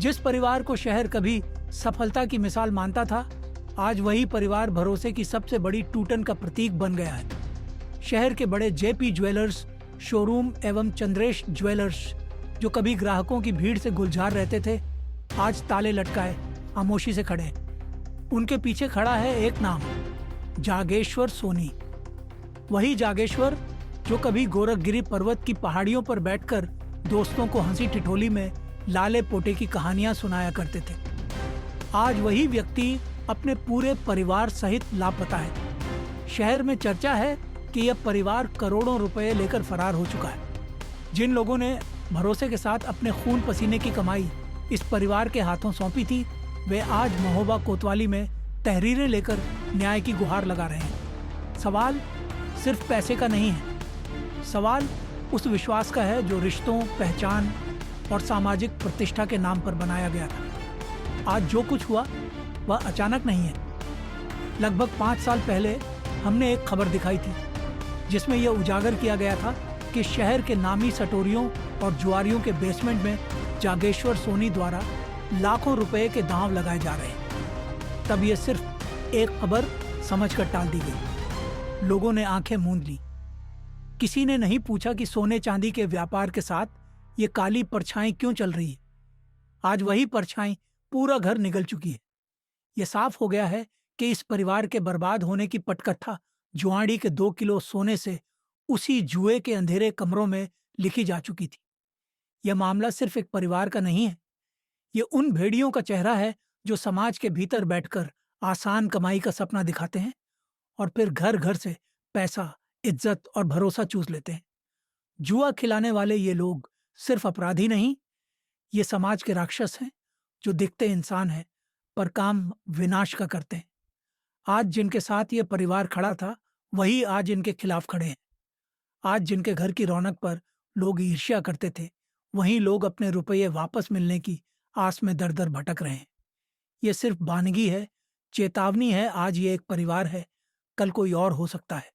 जिस परिवार को शहर कभी सफलता की मिसाल मानता था, आज वही परिवार भरोसे की सबसे बड़ी टूटन का प्रतीक बन गया है। शहर के बड़े जेपी ज्वेलर्स शोरूम एवं चंद्रेश ज्वेलर्स, जो कभी ग्राहकों की भीड़ से गुलजार रहते थे, आज ताले लटकाए खामोशी से खड़े हैं। उनके पीछे खड़ा है एक नाम, जागेश्वर सोनी। वही जागेश्वर जो कभी गोरखगिरी पर्वत की पहाड़ियों पर बैठकर दोस्तों को हंसी ठिठोली में लाले पोटे की कहानियां सुनाया करते थे, आज वही व्यक्ति अपने पूरे परिवार सहित लापता है। शहर में चर्चा है कि यह परिवार करोड़ों रुपए लेकर फरार हो चुका है। जिन लोगों ने भरोसे के साथ अपने खून पसीने की कमाई इस परिवार के हाथों सौंपी थी, वे आज महोबा कोतवाली में तहरीरें लेकर न्याय की गुहार लगा रहे हैं। सवाल सिर्फ पैसे का नहीं है, सवाल उस विश्वास का है जो रिश्तों, पहचान और सामाजिक प्रतिष्ठा के नाम पर बनाया गया था। आज जो कुछ हुआ वह अचानक नहीं है। लगभग 5 साल पहले हमने एक खबर दिखाई थी जिसमें यह उजागर किया गया था कि शहर के नामी सटोरियों और जुआरियों के बेसमेंट में जागेश्वर सोनी द्वारा लाखों रुपए के दांव लगाए जा रहे हैं। तब यह सिर्फ एक खबर समझकर टाल दी गई। लोगों ने आंखें मूंद ली। किसी ने नहीं पूछा कि सोने चांदी के व्यापार के साथ ये काली परछाई क्यों चल रही है। आज वही परछाई पूरा घर निगल चुकी है। यह साफ हो गया है कि इस परिवार के बर्बाद होने की पटकथा जुआड़ी के 2 किलो सोने से उसी जुए के अंधेरे कमरों में लिखी जा चुकी थी। यह मामला सिर्फ एक परिवार का नहीं है, ये उन भेड़ियों का चेहरा है जो समाज के भीतर बैठकर आसान कमाई का सपना दिखाते हैं और फिर घर घर से पैसा, इज्जत और भरोसा चूस लेते हैं। जुआ खिलाने वाले ये लोग सिर्फ अपराधी नहीं, ये समाज के राक्षस हैं जो दिखते इंसान हैं पर काम विनाश का करते हैं। आज जिनके साथ ये परिवार खड़ा था, वही आज इनके खिलाफ खड़े हैं। आज जिनके घर की रौनक पर लोग ईर्ष्या करते थे, वहीं लोग अपने रुपये वापस मिलने की आस में दर दर भटक रहे हैं। ये सिर्फ बानगी है, चेतावनी है। आज ये एक परिवार है, कल कोई और हो सकता है।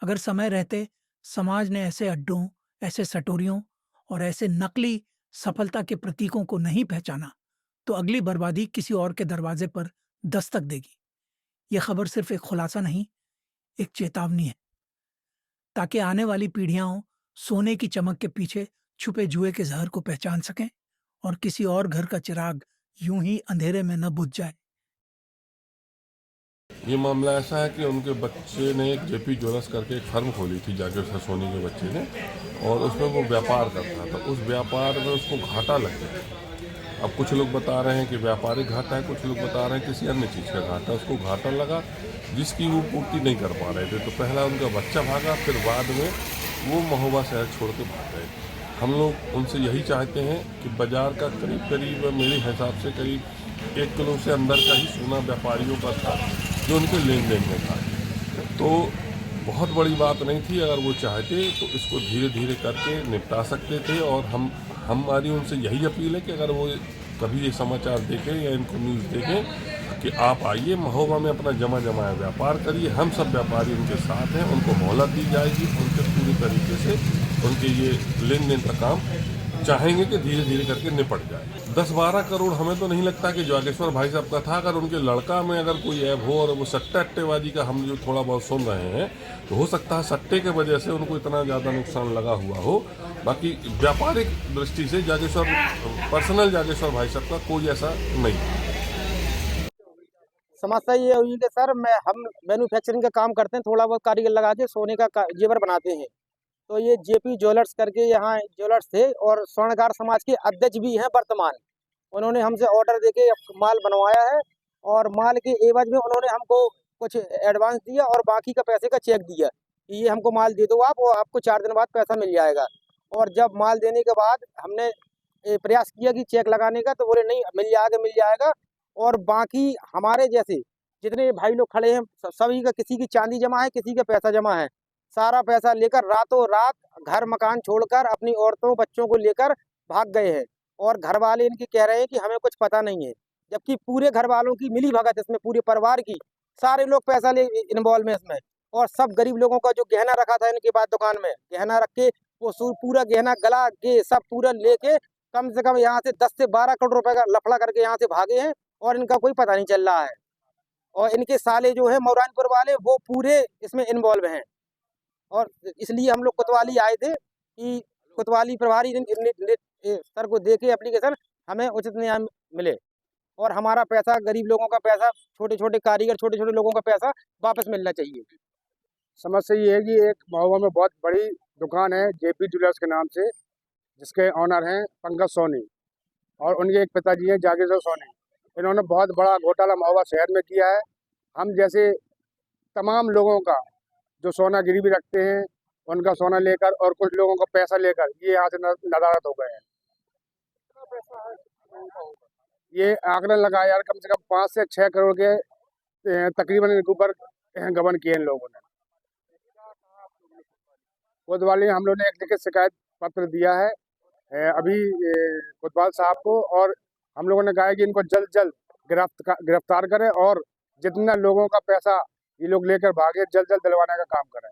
अगर समय रहते समाज ने ऐसे अड्डों, ऐसे सटोरियों और ऐसे नकली सफलता के प्रतीकों को नहीं पहचाना, तो अगली बर्बादी किसी और के दरवाजे पर दस्तक देगी। यह खबर सिर्फ एक खुलासा नहीं, एक चेतावनी है, ताकि आने वाली पीढ़ियां सोने की चमक के पीछे छुपे जुए के जहर को पहचान सकें और किसी और घर का चिराग यूं ही अंधेरे में न बुझ जाए। ये मामला ऐसा है कि उनके बच्चे ने एक जेपी ज्वेलर्स करके एक फर्म खोली थी, जागेश्वर सोनी के बच्चे ने, और उसमें वो व्यापार करता था। उस व्यापार में उसको घाटा लग गया। अब कुछ लोग बता रहे हैं कि व्यापारिक घाटा है, कुछ लोग बता रहे हैं किसी अन्य चीज़ का घाटा। उसको घाटा लगा जिसकी वो पूर्ति नहीं कर पा रहे थे। तो पहला उनका बच्चा भागा, फिर बाद में वो महोबा शहर छोड़ के भाग गए। हम लोग उनसे यही चाहते हैं कि बाज़ार का करीब मेरे हिसाब से करीब 1 किलो से अंदर का ही सोना व्यापारियों का था जो उनके लेन देन में था। तो बहुत बड़ी बात नहीं थी। अगर वो चाहते तो इसको धीरे धीरे करके निपटा सकते थे। और हमारी उनसे यही अपील है कि अगर वो कभी ये समाचार देखें या इनको न्यूज़ देखें कि आप आइए महोबा में अपना जमाया व्यापार करिए। हम सब व्यापारी उनके साथ हैं, उनको मोहलत दी जाएगी। उनके पूरी तरीके से उनके ये लेन देन का काम चाहेंगे कि धीरे धीरे करके निपट जाए। 10-12 करोड़ हमें तो नहीं लगता कि जागेश्वर भाई साहब का था। अगर उनके लड़का में अगर कोई ऐब हो और वो सट्टेबाजी का हम जो थोड़ा बहुत सुन रहे हैं, तो हो सकता है सट्टे के वजह से उनको इतना ज़्यादा नुकसान लगा हुआ हो। बाकी व्यापारिक दृष्टि से पर्सनल जागेश्वर भाई साहब का कोई ऐसा नहीं। समस्या ये हुई कि सर हम मैन्युफैक्चरिंग का काम करते हैं, थोड़ा बहुत कारीगर लगा के सोने का जेवर बनाते हैं। तो ये जेपी ज्वेलर्स करके यहाँ ज्वेलर्स थे और स्वर्णकार समाज के अध्यक्ष भी हैं वर्तमान। उन्होंने हमसे ऑर्डर देके माल बनवाया है और माल के एवज में उन्होंने हमको कुछ एडवांस दिया और बाकी का पैसे का चेक दिया कि ये हमको माल दे दो आप, और आपको 4 दिन बाद पैसा मिल जाएगा। और जब माल देने के बाद हमने प्रयास किया कि चेक लगाने का, तो बोले नहीं मिल जाएगा। और बाकी हमारे जैसे जितने भाई लोग खड़े हैं, सभी का किसी की चांदी जमा है, किसी का पैसा जमा है। सारा पैसा लेकर रातों रात घर मकान छोड़कर अपनी औरतों बच्चों को लेकर भाग गए हैं। और घर वाले इनके कह रहे हैं कि हमें कुछ पता नहीं है, जबकि पूरे घर वालों की मिली भगत इसमें, पूरे परिवार की, सारे लोग पैसा ले इन्वॉल्व में इसमें। और सब गरीब लोगों का जो गहना रखा था इनके पास दुकान में, गहना रख के वो पूरा गहना गला के सब पूरा लेके कम से कम यहाँ से 10 से 12 करोड़ रुपए का लफड़ा करके यहाँ से भागे हैं और इनका कोई पता नहीं चल रहा है। और इनके साले जो है मौरानपुर वाले, वो पूरे इसमें इन्वॉल्व हैं। और इसलिए हम लोग कोतवाली आए थे कि कोतवाली प्रभारी सर को देके एप्लीकेशन हमें उचित न्याय मिले और हमारा पैसा, गरीब लोगों का पैसा, छोटे छोटे कारीगर, छोटे छोटे लोगों का पैसा वापस मिलना चाहिए। समस्या ये है कि एक महुआ में बहुत बड़ी दुकान है जेपी ज्वेलर्स के नाम से, जिसके ऑनर हैं पंकज सोनी और उनके एक पिताजी हैं जागेश्वर सोनी। इन्होंने बहुत बड़ा घोटाला महुआ शहर में किया है। हम जैसे तमाम लोगों का जो सोना गिरवी रखते हैं उनका सोना लेकर और कुछ लोगों का पैसा लेकर ये यहाँ से नदारद हो गए हैं। ये आंकड़ा लगाया यार, कम से कम 5 से 6 करोड़ के तकरीबन इनके ऊपर गबन किए इन लोगों ने। कोतवाली हम लोगों ने एक लिखित शिकायत पत्र दिया है अभी कोतवाल साहब को, और हम लोगों ने कहा है कि इनको जल्द जल्द गिरफ्तार करें और जितना लोगों का पैसा ये लोग लेकर भागे जल्द जल्द दिलवाने का काम करें।